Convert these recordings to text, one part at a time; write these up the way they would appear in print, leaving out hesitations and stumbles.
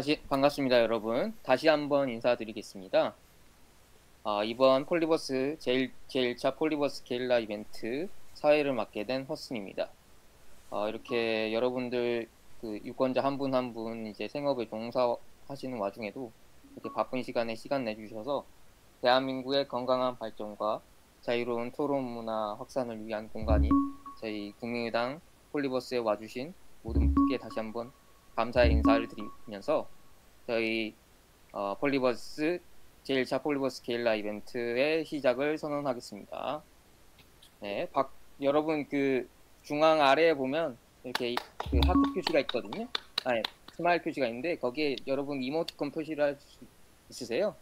다시 반갑습니다, 여러분. 다시 한번 인사드리겠습니다. 이번 폴리버스 제1차 폴리버스 게릴라 이벤트 사회를 맡게 된 허슨입니다. 이렇게 여러분들 그 유권자 한 분 한 분 이제 생업에 종사하시는 와중에도 이렇게 바쁜 시간에 시간 내주셔서 대한민국의 건강한 발전과 자유로운 토론 문화 확산을 위한 공간인 저희 국민의당 폴리버스에 와주신 모든 분께 다시 한번 감사의 인사를 드리면서 저희 폴리버스 제1차 폴리버스 게릴라 이벤트의 시작을 선언하겠습니다. 네, 여러분 그 중앙 아래에 보면 이렇게 그 하트 표시가 있거든요. 스마일 표시가 있는데 거기에 여러분 이모티콘 표시를 할 수 있으세요?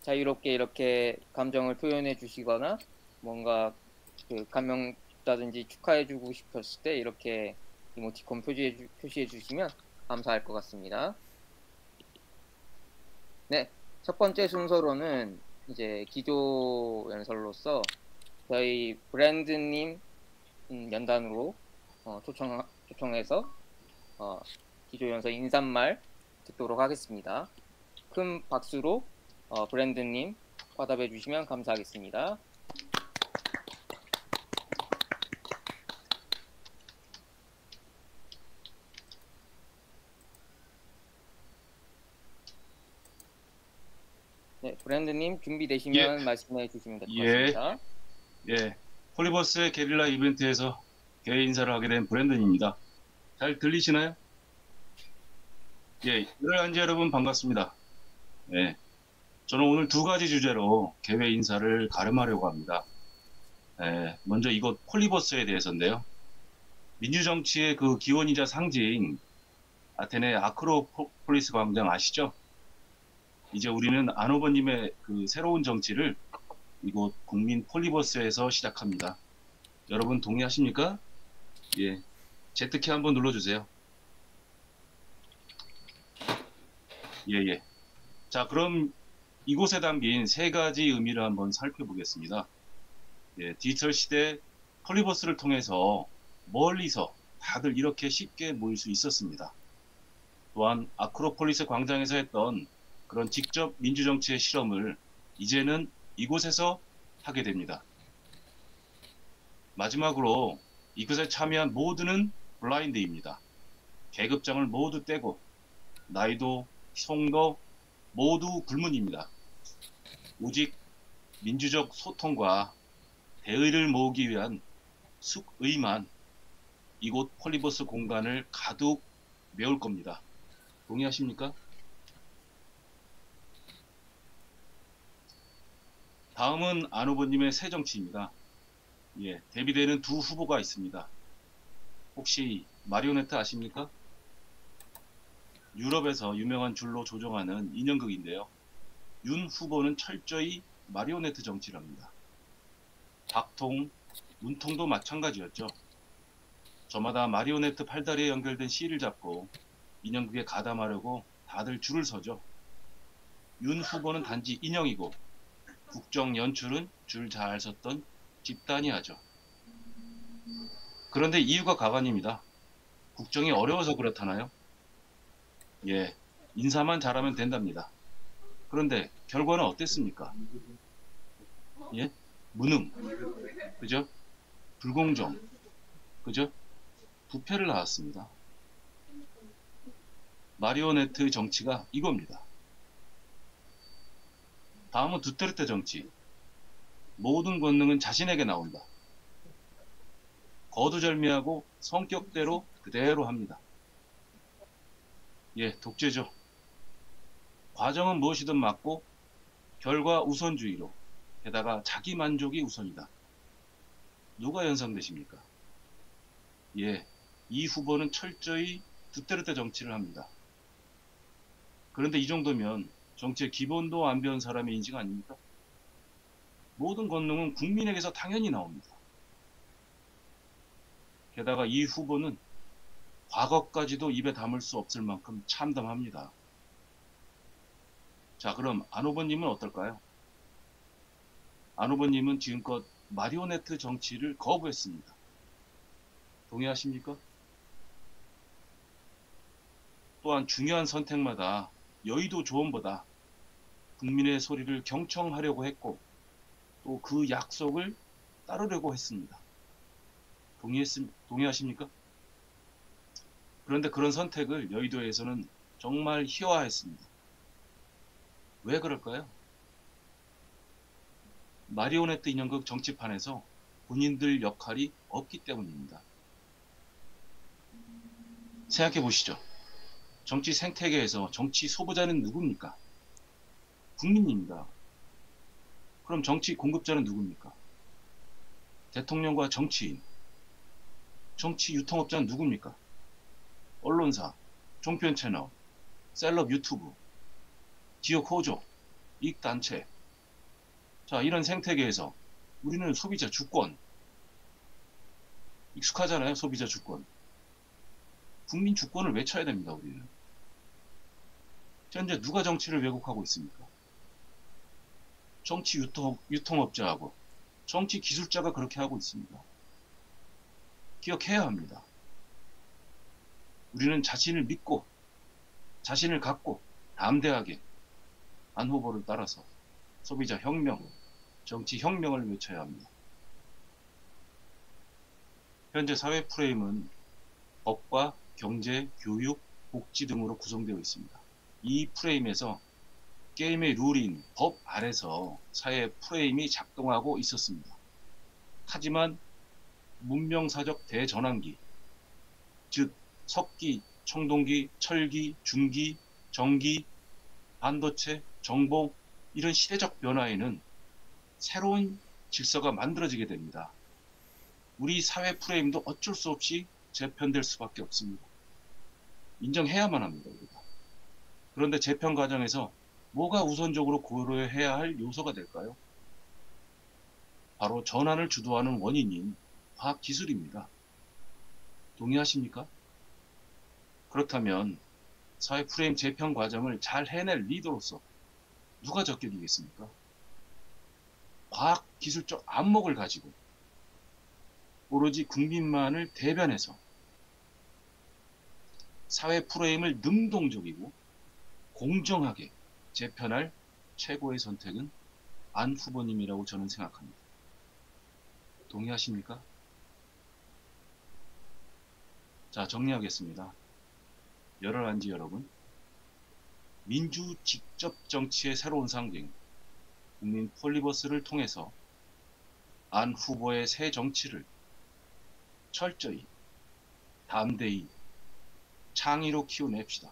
자유롭게 이렇게 감정을 표현해 주시거나 뭔가 그 감명 깊다든지 축하해 주고 싶었을 때 이렇게 이모티콘 표시해 주시면 감사할 것 같습니다. 네, 첫 번째 순서로는 이제 기조 연설로서 저희 브랜드님 연단으로 초청해서 기조 연설 인사말 듣도록 하겠습니다. 큰 박수로 브랜드님 화답해 주시면 감사하겠습니다. 네, 브랜드님 준비되시면 말씀해 주시면 될 것 같습니다. 예, 폴리버스의 게릴라 이벤트에서 개회 인사를 하게 된 브랜든입니다. 잘 들리시나요? 예, 열한지 여러분 반갑습니다. 예, 저는 오늘 두 가지 주제로 개회 인사를 가름하려고 합니다. 먼저 이곳 폴리버스에 대해서인데요. 민주정치의 그 기원이자 상징 아테네 아크로폴리스 광장 아시죠? 이제 우리는 안 후보님의 그 새로운 정치를 이곳 국민 폴리버스에서 시작합니다. 여러분 동의하십니까? 예, Z키 한번 눌러주세요. 예. 자, 그럼 이곳에 담긴 세 가지 의미를 한번 살펴보겠습니다. 예, 디지털 시대 폴리버스를 통해서 멀리서 다들 이렇게 쉽게 모일 수 있었습니다. 또한 아크로폴리스 광장에서 했던 그런 직접 민주정치의 실험을 이제는 이곳에서 하게 됩니다. 마지막으로 이것에 참여한 모두는 블라인드입니다. 계급장을 모두 떼고 나이도 성도 모두 불문입니다. 오직 민주적 소통과 대의를 모으기 위한 숙의만 이곳 폴리버스 공간을 가득 메울 겁니다. 동의하십니까? 다음은 안 후보님의 새 정치입니다. 예, 대비되는 두 후보가 있습니다. 혹시 마리오네트 아십니까? 유럽에서 유명한 줄로 조종하는 인형극인데요. 윤 후보는 철저히 마리오네트 정치를 합니다. 박통, 문통도 마찬가지였죠. 저마다 마리오네트 팔다리에 연결된 실을 잡고 인형극에 가담하려고 다들 줄을 서죠. 윤 후보는 단지 인형이고 국정 연출은 줄 잘 섰던 집단이 하죠. 그런데 이유가 가관입니다. 국정이 어려워서 그렇다나요? 예, 인사만 잘하면 된답니다. 그런데 결과는 어땠습니까? 예? 무능, 그죠? 불공정, 그죠? 부패를 낳았습니다. 마리오네트 정치가 이겁니다. 다음은 두테르테 정치. 모든 권능은 자신에게 나온다. 거두절미하고 성격대로 그대로 합니다. 예, 독재죠. 과정은 무엇이든 맞고 결과 우선주의로, 게다가 자기 만족이 우선이다. 누가 연상되십니까? 예, 이 후보는 철저히 두테르테 정치를 합니다. 그런데 이 정도면 정치의 기본도 안 배운 사람의 인식 아닙니까? 모든 권능은 국민에게서 당연히 나옵니다. 게다가 이 후보는 과거까지도 입에 담을 수 없을 만큼 참담합니다. 자, 그럼 안 후보님은 어떨까요? 안 후보님은 지금껏 마리오네트 정치를 거부했습니다. 동의하십니까? 또한 중요한 선택마다 여의도 조언보다 국민의 소리를 경청하려고 했고 또 그 약속을 따르려고 했습니다. 동의하십니까? 그런데 그런 선택을 여의도에서는 정말 희화했습니다. 왜 그럴까요? 마리오네트 인형극 정치판에서 본인들 역할이 없기 때문입니다. 생각해 보시죠. 정치 생태계에서 정치 소비자는 누굽니까? 국민입니다. 그럼 정치 공급자는 누굽니까? 대통령과 정치인. 정치 유통업자는 누굽니까? 언론사, 종편 채널, 셀럽 유튜브, 지역 호조, 이익단체. 자, 이런 생태계에서 우리는 소비자 주권. 익숙하잖아요, 소비자 주권. 국민 주권을 외쳐야 됩니다, 우리는. 현재 누가 정치를 왜곡하고 있습니까? 정치 유통업자하고 정치 기술자가 그렇게 하고 있습니다. 기억해야 합니다. 우리는 자신을 믿고 자신을 갖고 담대하게 안 후보를 따라서 소비자 혁명, 정치 혁명을 외쳐야 합니다. 현재 사회 프레임은 법과 경제, 교육, 복지 등으로 구성되어 있습니다. 이 프레임에서 게임의 룰인 법 아래서 사회 프레임이 작동하고 있었습니다. 하지만 문명사적 대전환기, 즉 석기, 청동기, 철기, 중기, 전기, 반도체, 정보 이런 시대적 변화에는 새로운 질서가 만들어지게 됩니다. 우리 사회 프레임도 어쩔 수 없이 재편될 수밖에 없습니다. 인정해야만 합니다, 우리가. 그런데 재편 과정에서 뭐가 우선적으로 고려해야 할 요소가 될까요? 바로 전환을 주도하는 원인인 과학기술입니다. 동의하십니까? 그렇다면 사회 프레임 재편 과정을 잘 해낼 리더로서 누가 적격이겠습니까? 과학기술적 안목을 가지고 오로지 국민만을 대변해서 사회 프레임을 능동적이고 공정하게 재편할 최고의 선택은 안 후보님이라고 저는 생각합니다. 동의하십니까? 자, 정리하겠습니다. 열혈안지 여러분, 민주 직접 정치의 새로운 상징, 국민 폴리버스를 통해서 안 후보의 새 정치를 철저히, 담대히, 창의로 키워냅시다.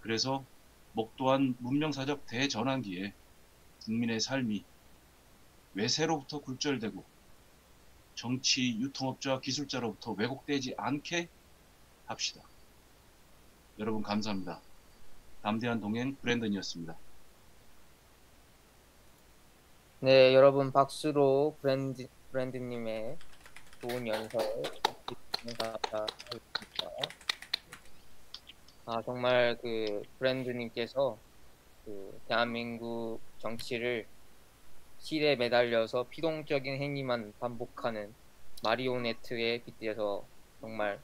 그래서 목도한 문명사적 대전환기에 국민의 삶이 외세로부터 굴절되고 정치 유통업자와 기술자로부터 왜곡되지 않게 합시다. 여러분 감사합니다. 담대한 동행 브랜든이었습니다. 네, 여러분 박수로 브랜드님의 좋은 연설 감사드립니다. 정말 그 브랜드님께서 그 대한민국 정치를 실에 매달려서 피동적인 행위만 반복하는 마리오네트에 빗대서 정말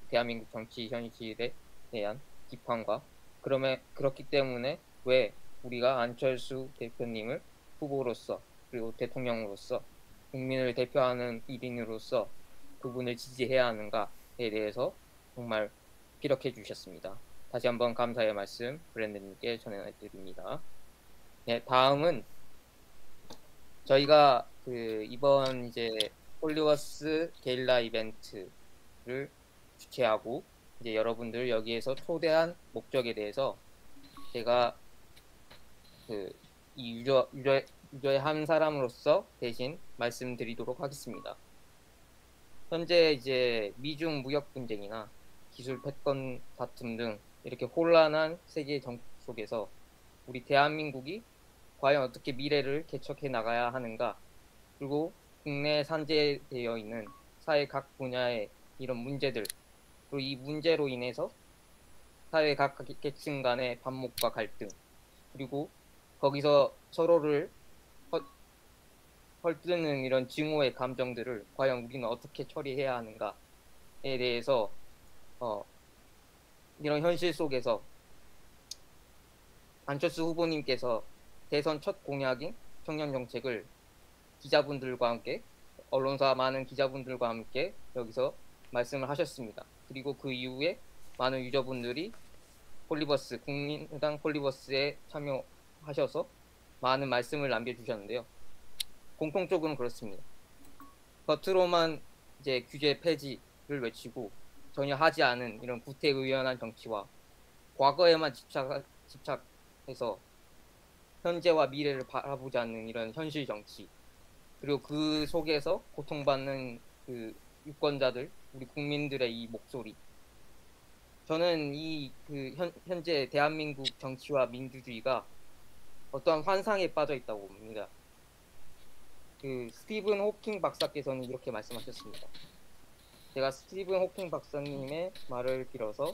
대한민국 정치 현실에 대한 비판과 그렇기 때문에 왜 우리가 안철수 대표님을 후보로서 그리고 대통령으로서 국민을 대표하는 일인으로서 그분을 지지해야 하는가에 대해서 정말 피력해 주셨습니다. 다시 한번 감사의 말씀 브랜드님께 전해드립니다. 네, 다음은 저희가 그 이번 이제 홀리워스 게릴라 이벤트를 주최하고 이제 여러분들 여기에서 초대한 목적에 대해서 제가 그 이 유저의 한 사람으로서 대신 말씀드리도록 하겠습니다. 현재 이제 미중 무역 분쟁이나 기술 패권 다툼 등 이렇게 혼란한 세계 정치 속에서 우리 대한민국이 과연 어떻게 미래를 개척해 나가야 하는가, 그리고 국내에 산재되어 있는 사회 각 분야의 이런 문제들, 그리고 이 문제로 인해서 사회 각 계층 간의 반목과 갈등, 그리고 거기서 서로를 헐뜯는 이런 증오의 감정들을 과연 우리는 어떻게 처리해야 하는가에 대해서 이런 현실 속에서 안철수 후보님께서 대선 첫 공약인 청년 정책을 기자분들과 함께, 언론사 많은 기자분들과 함께 여기서 말씀을 하셨습니다. 그리고 그 이후에 많은 유저분들이 폴리버스, 국민의당 폴리버스에 참여하셔서 많은 말씀을 남겨주셨는데요. 공통적으로는 그렇습니다. 겉으로만 이제 규제 폐지를 외치고 전혀 하지 않은 이런 구태의연한 정치와 과거에만 집착해서 현재와 미래를 바라보지 않는 이런 현실 정치, 그리고 그 속에서 고통받는 그 유권자들, 우리 국민들의 이 목소리. 저는 이 현재 대한민국 정치와 민주주의가 어떠한 환상에 빠져 있다고 봅니다. 그 스티븐 호킹 박사께서는 이렇게 말씀하셨습니다. 제가 스티븐 호킹 박사님의 말을 빌어서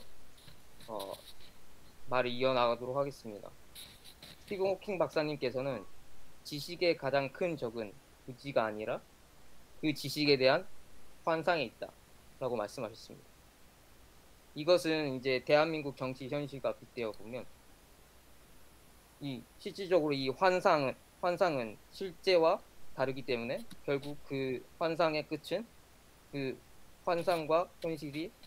말을 이어나가도록 하겠습니다. 스티븐 호킹 박사님께서는 지식의 가장 큰 적은 의지가 아니라 그 지식에 대한 환상에 있다라고 말씀하셨습니다. 이것은 이제 대한민국 정치 현실과 빗대어 보면 이 실질적으로 이 환상은 실제와 다르기 때문에 결국 그 환상의 끝은 그 환상과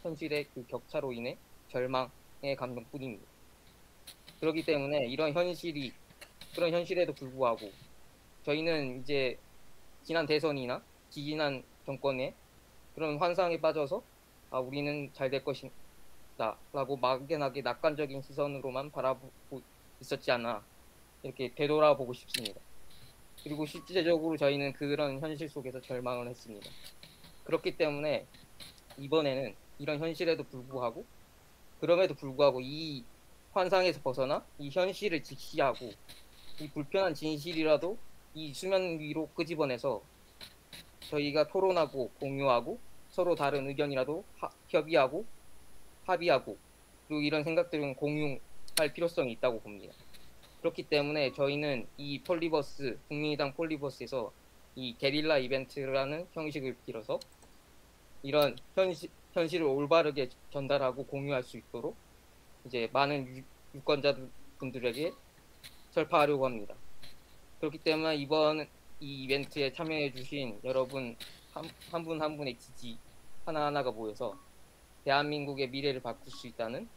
현실의 그 격차로 인해 절망의 감정뿐입니다. 그렇기 때문에 그런 현실에도 불구하고 저희는 이제 지난 대선이나 지지난 정권의 그런 환상에 빠져서 우리는 잘 될 것이다 라고 막연하게 낙관적인 시선으로만 바라보고 있었지 않나, 이렇게 되돌아보고 싶습니다. 그리고 실제적으로 저희는 그런 현실 속에서 절망을 했습니다. 그렇기 때문에 이번에는 이런 현실에도 불구하고, 그럼에도 불구하고 이 환상에서 벗어나 이 현실을 직시하고 이 불편한 진실이라도 이 수면 위로 끄집어내서 저희가 토론하고 공유하고 서로 다른 의견이라도 협의하고 합의하고, 그리고 이런 생각들은 공유할 필요성이 있다고 봅니다. 그렇기 때문에 저희는 이 국민의당 폴리버스에서 이 게릴라 이벤트라는 형식을 빌어서 이런 현실을 올바르게 전달하고 공유할 수 있도록 이제 많은 유권자분들에게 설파하려고 합니다. 그렇기 때문에 이번 이 이벤트에 참여해 주신 여러분 한 분 한 분의 지지 하나하나가 모여서 대한민국의 미래를 바꿀 수 있다는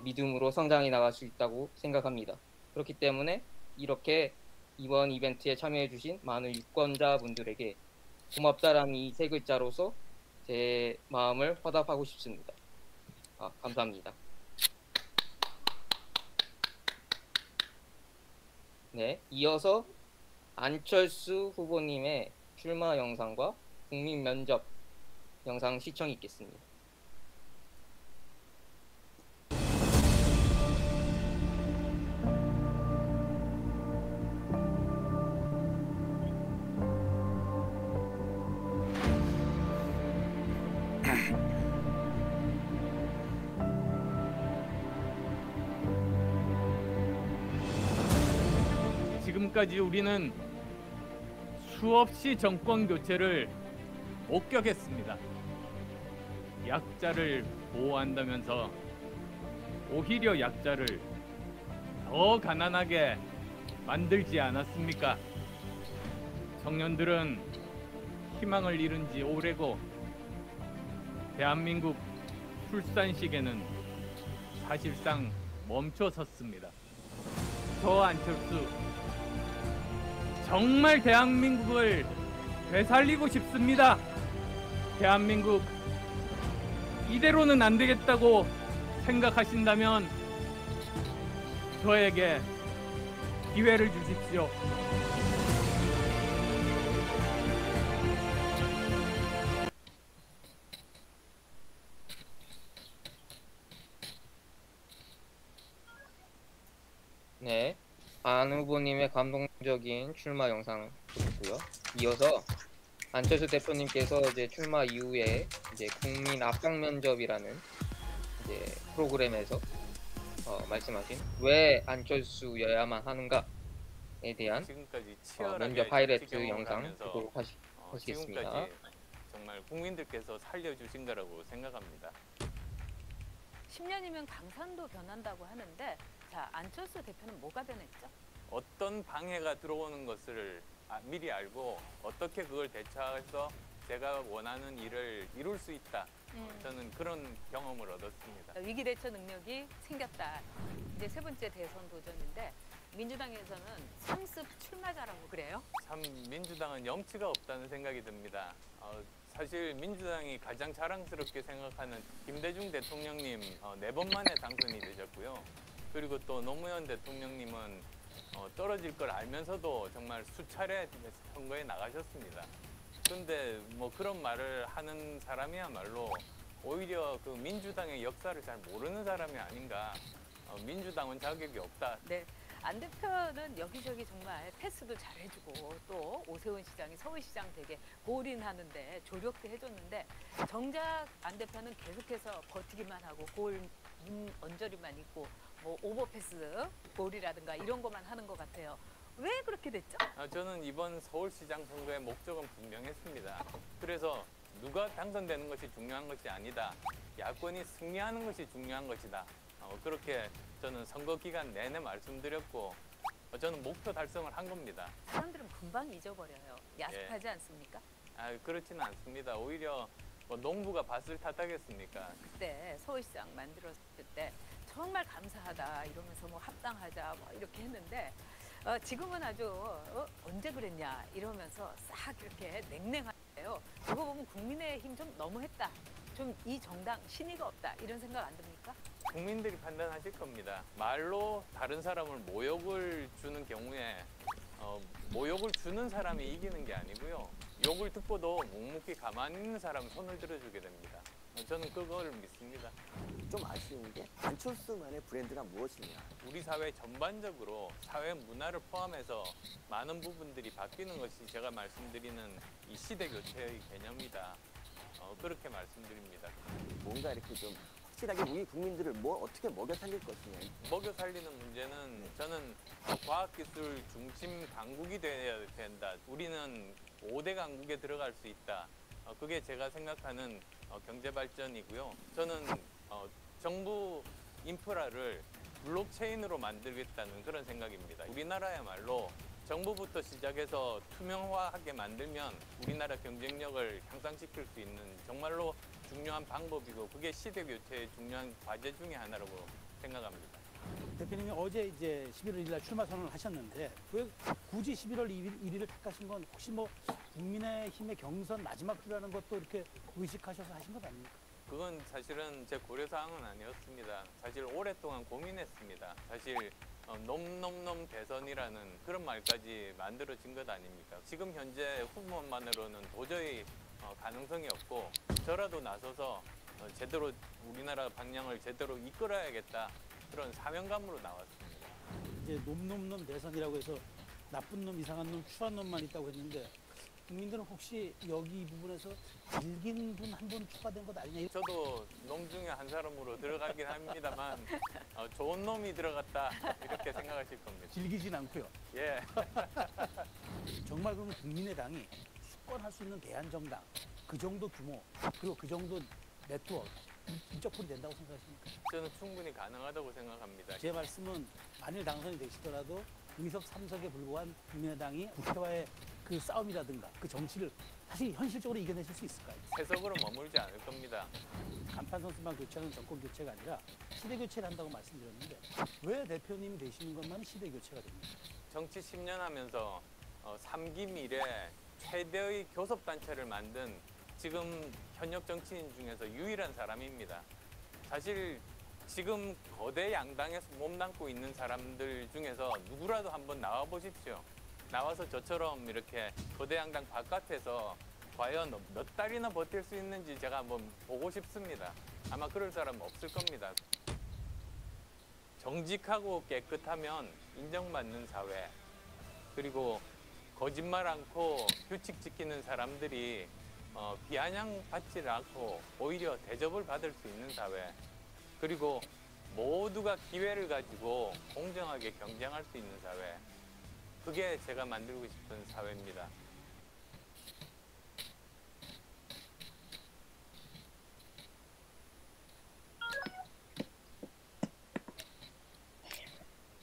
믿음으로 성장해 나갈 수 있다고 생각합니다. 그렇기 때문에 이렇게 이번 이벤트에 참여해 주신 많은 유권자분들에게 고맙다라는 이 세 글자로서 제 마음을 화답하고 싶습니다. 감사합니다. 네, 이어서 안철수 후보님의 출마 영상과 국민 면접 영상 시청이 있겠습니다. 지금까지 우리는 수없이 정권 교체를 목격했습니다. 약자를 보호한다면서 오히려 약자를 더 가난하게 만들지 않았습니까? 청년들은 희망을 잃은 지 오래고 대한민국 출산 시계는 사실상 멈춰섰습니다. 저 안철수 정말 대한민국을 되살리고 싶습니다. 대한민국 이대로는 안 되겠다고 생각하신다면 저에게 기회를 주십시오. 네, 안 후보님의 감동적인 출마 영상을 보셨고요. 이어서 안철수 대표님께서 이제 출마 이후에 이제 국민 압박 면접이라는 이제 프로그램에서 말씀하신 왜 안철수여야만 하는가에 대한 지금까지 면접 하이라이트 영상 보도록 하시겠습니다. 지금까지 정말 국민들께서 살려주신 거라고 생각합니다. 10년이면 강산도 변한다고 하는데 자, 안철수 대표는 뭐가 변했죠? 어떤 방해가 들어오는 것을 미리 알고 어떻게 그걸 대처해서 제가 원하는 일을 이룰 수 있다. 저는 그런 경험을 얻었습니다. 위기 대처 능력이 생겼다. 이제 세 번째 대선 도전인데 민주당에서는 상습 출마자라고 그래요? 참 민주당은 염치가 없다는 생각이 듭니다. 사실 민주당이 가장 자랑스럽게 생각하는 김대중 대통령님 4번 만에 당선이 되셨고요. 그리고 또 노무현 대통령님은 떨어질 걸 알면서도 정말 수차례 선거에 나가셨습니다. 그런데 뭐 그런 말을 하는 사람이야말로 오히려 그 민주당의 역사를 잘 모르는 사람이 아닌가. 민주당은 자격이 없다. 네. 안 대표는 여기저기 정말 패스도 잘 해주고 또 오세훈 시장이 서울시장 되게 골인하는데 조력도 해줬는데 정작 안 대표는 계속해서 버티기만 하고 골 언저리만 있고 뭐 오버패스 골이라든가 이런 것만 하는 것 같아요. 왜 그렇게 됐죠? 저는 이번 서울시장 선거의 목적은 분명했습니다. 그래서 누가 당선되는 것이 중요한 것이 아니다. 야권이 승리하는 것이 중요한 것이다. 그렇게 저는 선거 기간 내내 말씀드렸고 저는 목표 달성을 한 겁니다. 사람들은 금방 잊어버려요. 야속하지 않습니까? 그렇지는 않습니다. 오히려 뭐 농부가 밭을 탓하겠습니까? 그때 서울시장 만들었을 때 정말 감사하다 이러면서 뭐 합당하자 뭐 이렇게 했는데 지금은 아주 언제 그랬냐 이러면서 싹 이렇게 냉랭한데요. 그거 보면 국민의힘 좀 너무했다. 좀 이 정당 신의가 없다 이런 생각 안 듭니까? 국민들이 판단하실 겁니다. 말로 다른 사람을 모욕을 주는 경우에 모욕을 주는 사람이 이기는 게 아니고요. 욕을 듣고도 묵묵히 가만히 있는 사람 손을 들어주게 됩니다. 저는 그걸 믿습니다. 좀 아쉬운 게 안철수만의 브랜드란 무엇이냐. 우리 사회 전반적으로 사회 문화를 포함해서 많은 부분들이 바뀌는 것이 제가 말씀드리는 이 시대 교체의 개념이다. 그렇게 말씀드립니다. 뭔가 이렇게 좀 확실하게 우리 국민들을 어떻게 먹여 살릴 것이냐. 먹여 살리는 문제는 저는 과학기술 중심 강국이 돼야 된다. 우리는 5대 강국에 들어갈 수 있다. 그게 제가 생각하는 경제 발전이고요. 저는 정부 인프라를 블록체인으로 만들겠다는 그런 생각입니다. 우리나라야말로 정부부터 시작해서 투명화하게 만들면 우리나라 경쟁력을 향상시킬 수 있는 정말로 중요한 방법이고 그게 시대 교체의 중요한 과제 중에 하나라고 생각합니다. 대표님이 어제 이제 11월 1일 날 출마 선언을 하셨는데 왜 굳이 11월 1일을 택하신 건 혹시 뭐 국민의힘의 경선 마지막 주라는 것도 이렇게 의식하셔서 하신 것 아닙니까? 그건 사실은 제 고려사항은 아니었습니다. 사실 오랫동안 고민했습니다. 사실 놈놈놈 대선이라는 그런 말까지 만들어진 것 아닙니까? 지금 현재 후보만으로는 도저히 가능성이 없고 저라도 나서서 제대로 우리나라 방향을 제대로 이끌어야겠다 그런 사명감으로 나왔습니다. 이제 놈놈놈 대선이라고 해서 나쁜 놈, 이상한 놈, 추한 놈만 있다고 했는데 국민들은 혹시 여기 이 부분에서 질긴 분 한 분 추가된 것 아니냐? 저도 놈 중에 한 사람으로 들어가긴 합니다만 좋은 놈이 들어갔다 이렇게 생각하실 겁니다. 질기진 않고요. 예. 정말 그러면 국민의당이 수권할 수 있는 대한정당 그 정도 규모 그리고 그 정도 네트워크 인적풀이 된다고 생각하십니까? 저는 충분히 가능하다고 생각합니다. 제 말씀은 만일 당선이 되시더라도 의석 3석에 불과한 국민의당이 국회와의 그 싸움이라든가 그 정치를 사실 현실적으로 이겨내실 수 있을까요? 세석으로 머물지 않을 겁니다. 간판 선수만 교체하는 정권 교체가 아니라 시대 교체를 한다고 말씀드렸는데 왜 대표님이 되시는 것만 시대 교체가 됩니까? 정치 10년 하면서 3기 미래 최대의 교섭단체를 만든 지금 현역 정치인 중에서 유일한 사람입니다. 사실 지금 거대 양당에서 몸담고 있는 사람들 중에서 누구라도 한번 나와 보십시오. 나와서 저처럼 이렇게 거대 양당 바깥에서 과연 몇 달이나 버틸 수 있는지 제가 한번 보고 싶습니다. 아마 그럴 사람 없을 겁니다. 정직하고 깨끗하면 인정받는 사회, 그리고 거짓말 않고 규칙 지키는 사람들이 비아냥받지 않고 오히려 대접을 받을 수 있는 사회, 그리고 모두가 기회를 가지고 공정하게 경쟁할 수 있는 사회, 그게 제가 만들고 싶은 사회입니다.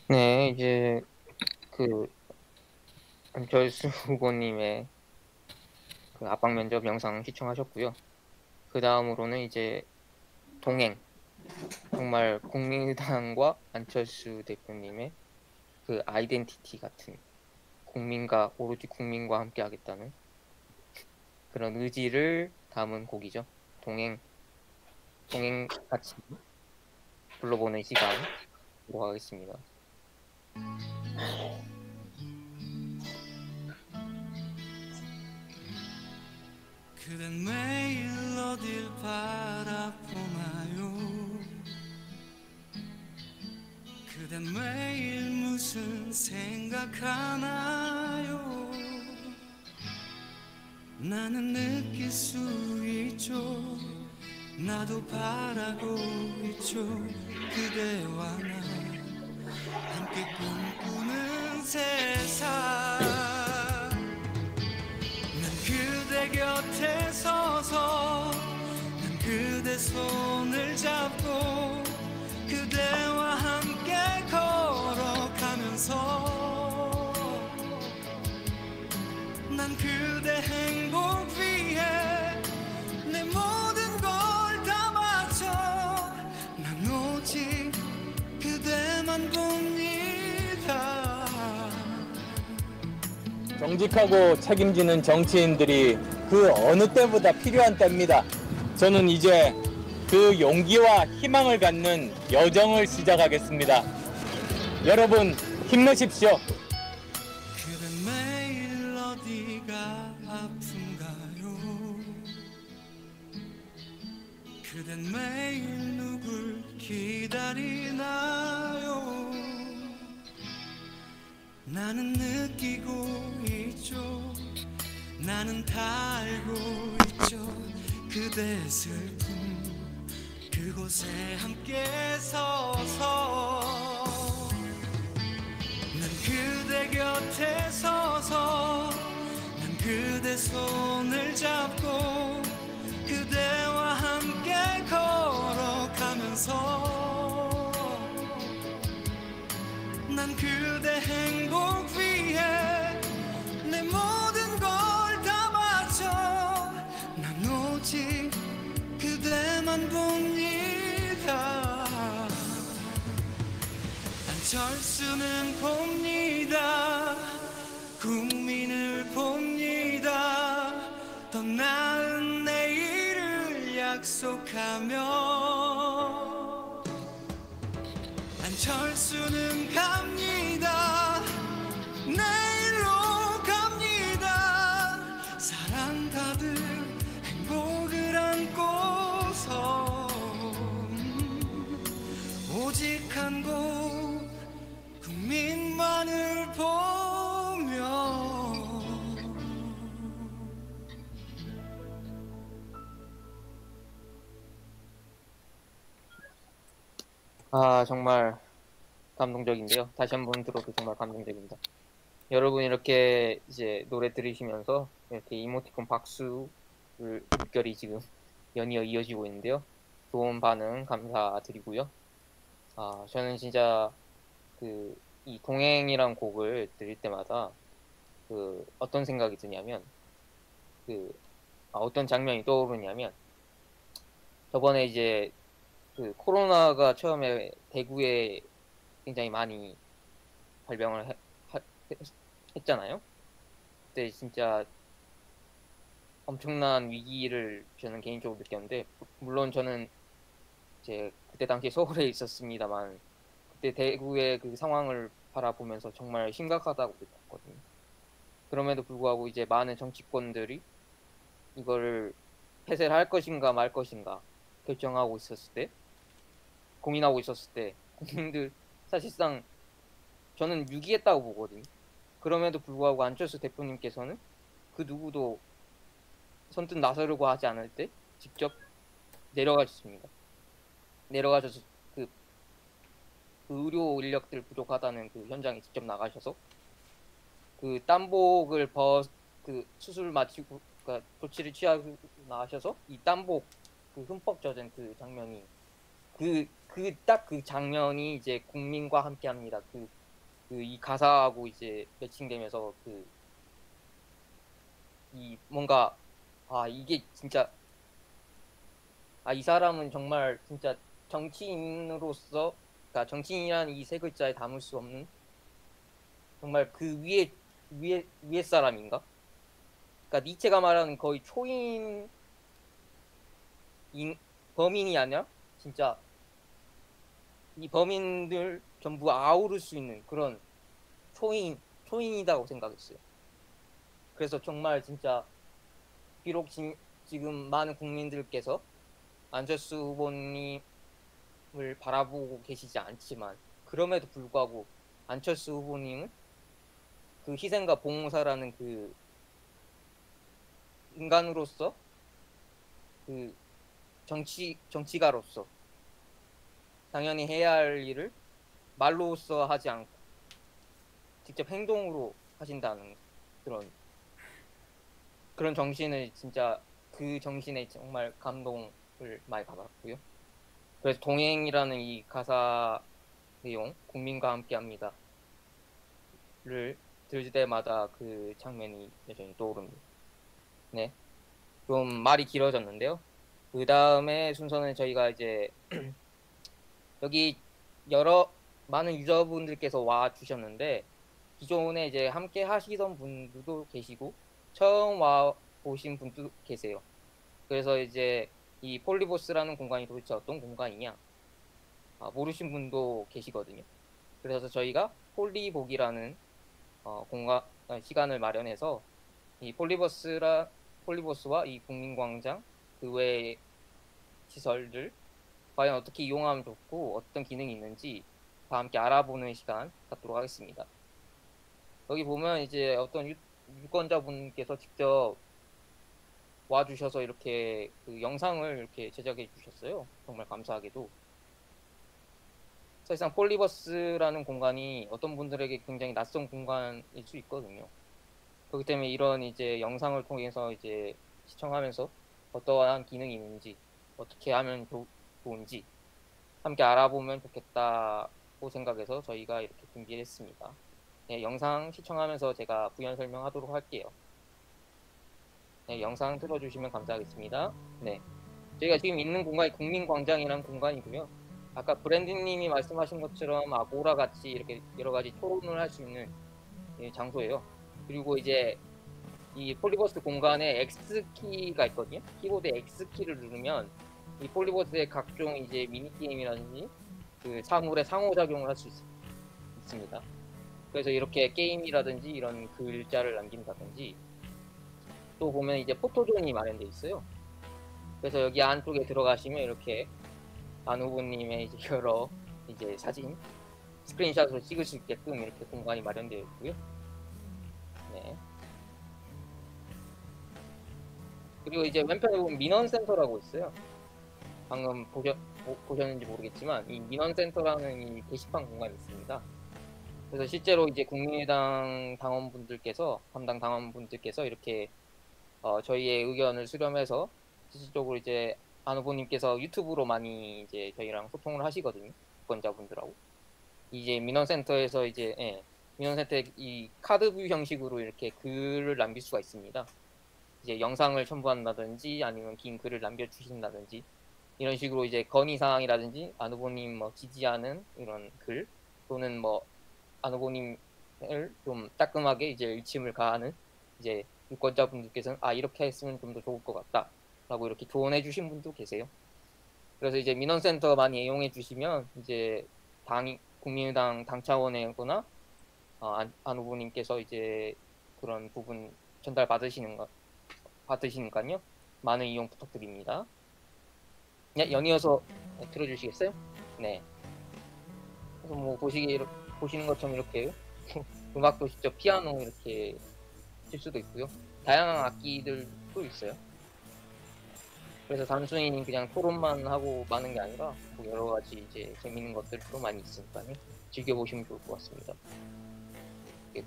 네, 이제 그 안철수 후보님의 그 압박 면접 영상 시청하셨고요. 그 다음으로는 이제 동행, 정말 국민의당과 안철수 대표님의 그 아이덴티티 같은 오로지 국민과 함께 하겠다는 그런 의지를 담은 곡이죠. 동행 같이 불러보는 시간 들어가겠습니다. 그댄 매일 어딜 바라보나요? 그댄 매일 무슨 생각하나요? 나는 느낄 수 있죠. 나도 바라고 있죠. 그대와 나 함께 꿈꾸는 세상. 난 그대 곁에 서서 난 그대 손을 잡고 그대와 함께 걸어가면서 난 그대 행복 위해 내 모든 걸 다 바쳐. 난 오직 그대만 봅니다. 정직하고 책임지는 정치인들이 그 어느 때보다 필요한 때입니다. 저는 이제 그 용기와 희망을 갖는 여정을 시작하겠습니다. 여러분 힘내십시오. 그댄 매일 어디가 아픈가요? 그댄 매일 누굴 기다리나요? 나는 느끼고 있죠. 나는 다 알고 있죠. 그대의 슬픔 그곳에 함께 서서 난 그대 곁에 서서 난 그대 손을 잡고 그대와 함께 걸어가면서 난 그대 행복 위해 내 모든 걸 다 바쳐. 난 오직 그대만 봅니다. 안철수는 봅니다. 국민을 봅니다. 더 나은 내일을 약속하며 안철수는 갑니다. 내일로 갑니다. 사랑 가득 행복을 안고서 오직 한 곳 국민만을 보며. 아, 정말 감동적인데요. 다시 한번 들어도 정말 감동적입니다. 여러분 이렇게 이제 노래 들으시면서 이렇게 이모티콘 박수를 물결이 지금 연이어 이어지고 있는데요. 좋은 반응 감사드리고요. 저는 진짜 이 동행이란 곡을 들을 때마다 어떤 생각이 드냐면 어떤 장면이 떠오르냐면 저번에 이제 코로나가 처음에 대구에 굉장히 많이 발병을 했잖아요. 그때 진짜 엄청난 위기를 저는 개인적으로 느꼈는데, 물론 저는 이제 그때 당시에 서울에 있었습니다만 그때 대구의 그 상황을 바라보면서 정말 심각하다고 느꼈거든요. 그럼에도 불구하고 이제 많은 정치권들이 이거를 폐쇄를 할 것인가 말 것인가 결정하고 있었을 때, 고민하고 있었을 때 국민들 사실상 저는 유기했다고 보거든요. 그럼에도 불구하고 안철수 대표님께서는 그 누구도 선뜻 나서려고 하지 않을 때 직접 내려가셨습니다. 내려가셔서 그 의료 인력들 부족하다는 그 현장에 직접 나가셔서 그 땀복을 수술 마치고 조치를 취하고 나가셔서 이 땀복 흠뻑 젖은 그 장면이 딱 그 장면이 이제 국민과 함께합니다. 이 가사하고 이제 매칭되면서 이 뭔가 이게 진짜 이 사람은 정말 진짜 정치인으로서, 그러니까 정치인이라는 이 세 글자에 담을 수 없는 정말 그 위에 사람인가? 그러니까 니체가 말하는 거의 범인이 아니라 진짜 이 범인들 전부 아우를 수 있는 그런 초인이라고 생각했어요. 그래서 정말 진짜 비록 지금 많은 국민들께서 안철수 후보님을 바라보고 계시지 않지만 그럼에도 불구하고 안철수 후보님은 그 희생과 봉사라는 그 인간으로서 그 정치가로서 당연히 해야 할 일을 말로써 하지 않고 직접 행동으로 하신다는 그런 정신을 진짜 그 정신에 정말 감동을 많이 받았고요. 그래서 동행이라는 이 가사 내용, 국민과 함께합니다를 들을 때마다 그 장면이 여전히 떠오릅니다. 네, 좀 말이 길어졌는데요. 그 다음에 순서는 저희가 이제 여기 많은 유저분들께서 와 주셨는데 기존에 이제 함께 하시던 분들도 계시고 처음 와 보신 분도 계세요. 그래서 이제 이 폴리보스라는 공간이 도대체 어떤 공간이냐 모르신 분도 계시거든요. 그래서 저희가 폴리복이라는 시간을 마련해서 이 폴리버스와 이 국민광장 그 외의 시설들 과연 어떻게 이용하면 좋고 어떤 기능이 있는지 다 함께 알아보는 시간 갖도록 하겠습니다. 여기 보면 이제 어떤 유권자분께서 직접 와주셔서 이렇게 그 영상을 이렇게 제작해 주셨어요. 정말 감사하게도. 사실상 폴리버스라는 공간이 어떤 분들에게 굉장히 낯선 공간일 수 있거든요. 그렇기 때문에 이런 이제 영상을 통해서 이제 시청하면서 어떠한 기능이 있는지 어떻게 하면 좋은지 함께 알아보면 좋겠다고 생각해서 저희가 이렇게 준비를 했습니다. 네, 영상 시청하면서 제가 부연 설명하도록 할게요. 네, 영상 틀어주시면 감사하겠습니다. 네, 저희가 지금 있는 공간이 국민광장이라는 공간이고요. 아까 브랜드님이 말씀하신 것처럼 아고라 같이 이렇게 여러 가지 토론을 할 수 있는 장소예요. 그리고 이제 이 폴리버스 공간에 X키가 있거든요. 키보드에 X키를 누르면 이 폴리버스의 각종 이제 미니게임이라든지 그 사물의 상호작용을 할 수 있습니다. 그래서 이렇게 게임이라든지 이런 글자를 남긴다든지 또 보면 이제 포토존이 마련되어 있어요. 그래서 여기 안쪽에 들어가시면 이렇게 안 후보님의 이제 여러 이제 사진 스크린샷으로 찍을 수 있게끔 이렇게 공간이 마련되어 있고요. 네. 그리고 이제 왼편에 보면 민원센터라고 있어요. 방금 보셨는지 모르겠지만 이 민원센터라는 이 게시판 공간이 있습니다. 그래서 실제로 이제 국민의당 당원분들께서 담당 당원분들께서 이렇게 저희의 의견을 수렴해서 실질적으로 이제 안 후보님께서 유튜브로 많이 이제 저희랑 소통을 하시거든요. 유권자분들하고 이제 민원센터에서 이제 민원센터에 이 카드뷰 형식으로 이렇게 글을 남길 수가 있습니다. 이제 영상을 첨부한다든지 아니면 긴 글을 남겨주신다든지 이런 식으로 이제 건의사항이라든지 안 후보님 뭐 지지하는 이런 글 또는 뭐 안 후보님을 좀 따끔하게 이제 일침을 가하는 이제 유권자분들께서는 이렇게 했으면 좀 더 좋을 것 같다 라고 이렇게 조언해 주신 분도 계세요. 그래서 이제 민원센터 많이 이용해 주시면 이제 국민의당 당 차원이거나 안 후보님께서 이제 그런 부분 전달 받으시니까요. 많은 이용 부탁드립니다. 네, 연이어서 들어주시겠어요? 네. 그래서 뭐 보시는 것처럼 이렇게 음악도 직접 피아노 이렇게 칠 수도 있고요. 다양한 악기들도 있어요. 그래서 단순히 그냥 토론만 하고 마는 게 아니라 뭐 여러 가지 이제 재밌는 것들도 많이 있으니까요. 즐겨보시면 좋을 것 같습니다.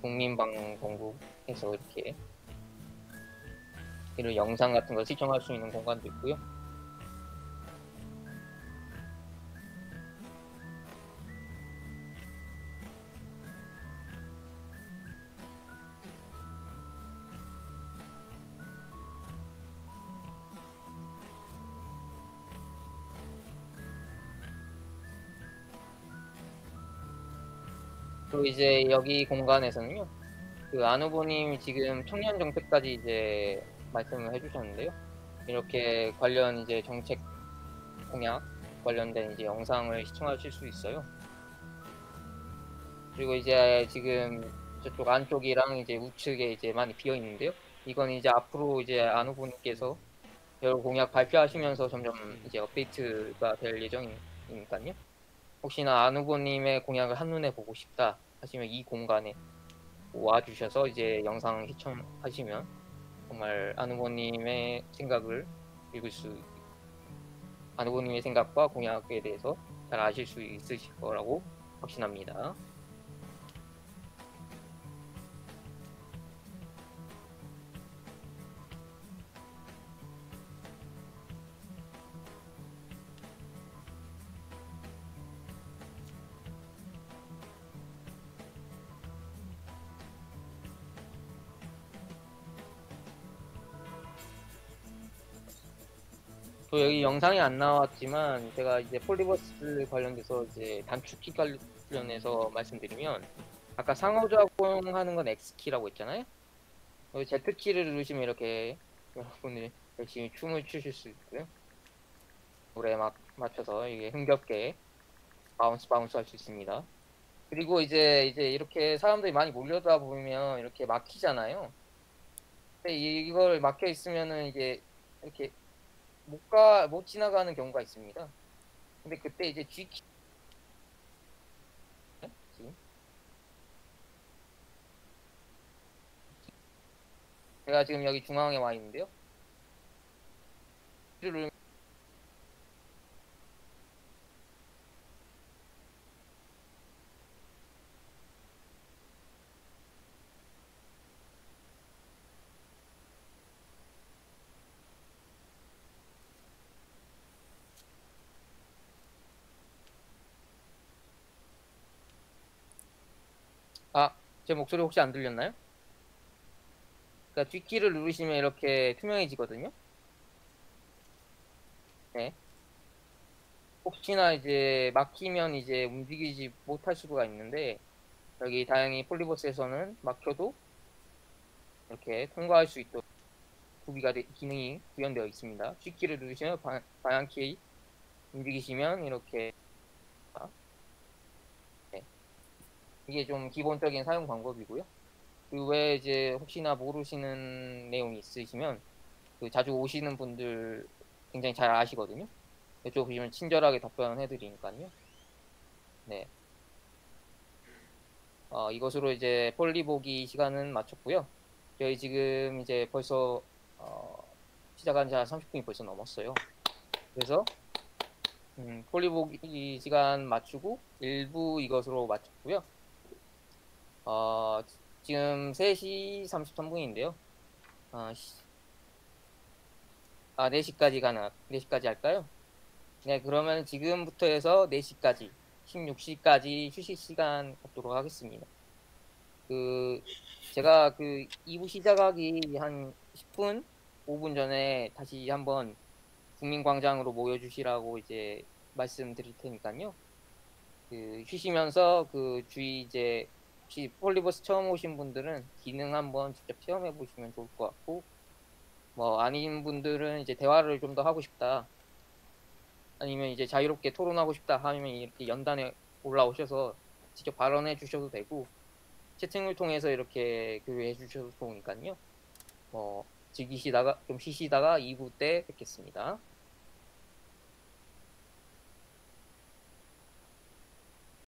국민방송국에서 이렇게 이런 영상 같은 거 시청할 수 있는 공간도 있고요. 그리고 이제 여기 공간에서는요, 그 안 후보님이 지금 청년 정책까지 이제 말씀을 해주셨는데요. 이렇게 관련 이제 정책 공약 관련된 이제 영상을 시청하실 수 있어요. 그리고 이제 지금 저쪽 안쪽이랑 이제 우측에 이제 많이 비어 있는데요. 이건 이제 앞으로 이제 안 후보님께서 여러 공약 발표하시면서 점점 이제 업데이트가 될 예정이니까요. 혹시나 안 후보님의 공약을 한눈에 보고 싶다 하시면 이 공간에 와주셔서 이제 영상 시청하시면 정말 안 후보님의 생각을 읽을 수, 안 후보님의 생각과 공약에 대해서 잘 아실 수 있으실 거라고 확신합니다. 또 여기 영상이 안 나왔지만 제가 이제 폴리버스 관련돼서 이제 단축키 관련해서 말씀드리면 아까 상호작용하는 건 X키라고 했잖아요. 여기 Z키를 누르시면 이렇게 여러분이 열심히 춤을 추실 수 있고요. 노래 막 맞춰서 이게 흥겹게 바운스 할 수 있습니다. 그리고 이제 이렇게 사람들이 많이 몰려다 보면 이렇게 막히잖아요. 근데 이걸 막혀 있으면은 이게 이렇게 못 지나가는 경우가 있습니다. 근데 그때 이제 G키 지금 제가 지금 여기 중앙에 와 있는데요. 제 목소리 혹시 안 들렸나요? 그러니까 뒷키를 누르시면 이렇게 투명해지거든요. 네. 혹시나 이제 막히면 이제 움직이지 못할 수가 있는데 여기 다행히 폴리버스에서는 막혀도 이렇게 통과할 수 있도록 기능이 구현되어 있습니다. 뒷키를 누르시면 방향키 움직이시면 이렇게 이게 좀 기본적인 사용 방법이고요. 그 외에 이제 혹시나 모르시는 내용이 있으시면 그 자주 오시는 분들 굉장히 잘 아시거든요. 이쪽 보시면 친절하게 답변해 드리니까요. 네. 이것으로 이제 폴리보기 시간은 마쳤고요. 저희 지금 이제 벌써 시작한 지 한 30분이 벌써 넘었어요. 그래서 폴리보기 시간 맞추고 1부 이것으로 마쳤고요. 지금 3시 33분인데요. 4시까지 할까요? 네, 그러면 지금부터 해서 4시까지, 16시까지 휴식 시간 갖도록 하겠습니다. 제가 2부 시작하기 한 10분, 5분 전에 다시 한번 국민광장으로 모여주시라고 이제 말씀드릴 테니까요. 쉬시면서 주위 이제 혹시 폴리버스 처음 오신 분들은 기능 한번 직접 체험해 보시면 좋을 것 같고, 뭐 아닌 분들은 이제 대화를 좀 더 하고 싶다, 아니면 이제 자유롭게 토론하고 싶다 하면 이렇게 연단에 올라오셔서 직접 발언해 주셔도 되고, 채팅을 통해서 이렇게 교류해 주셔도 좋으니까요. 즐기시다가 좀 쉬시다가 2부 때 뵙겠습니다.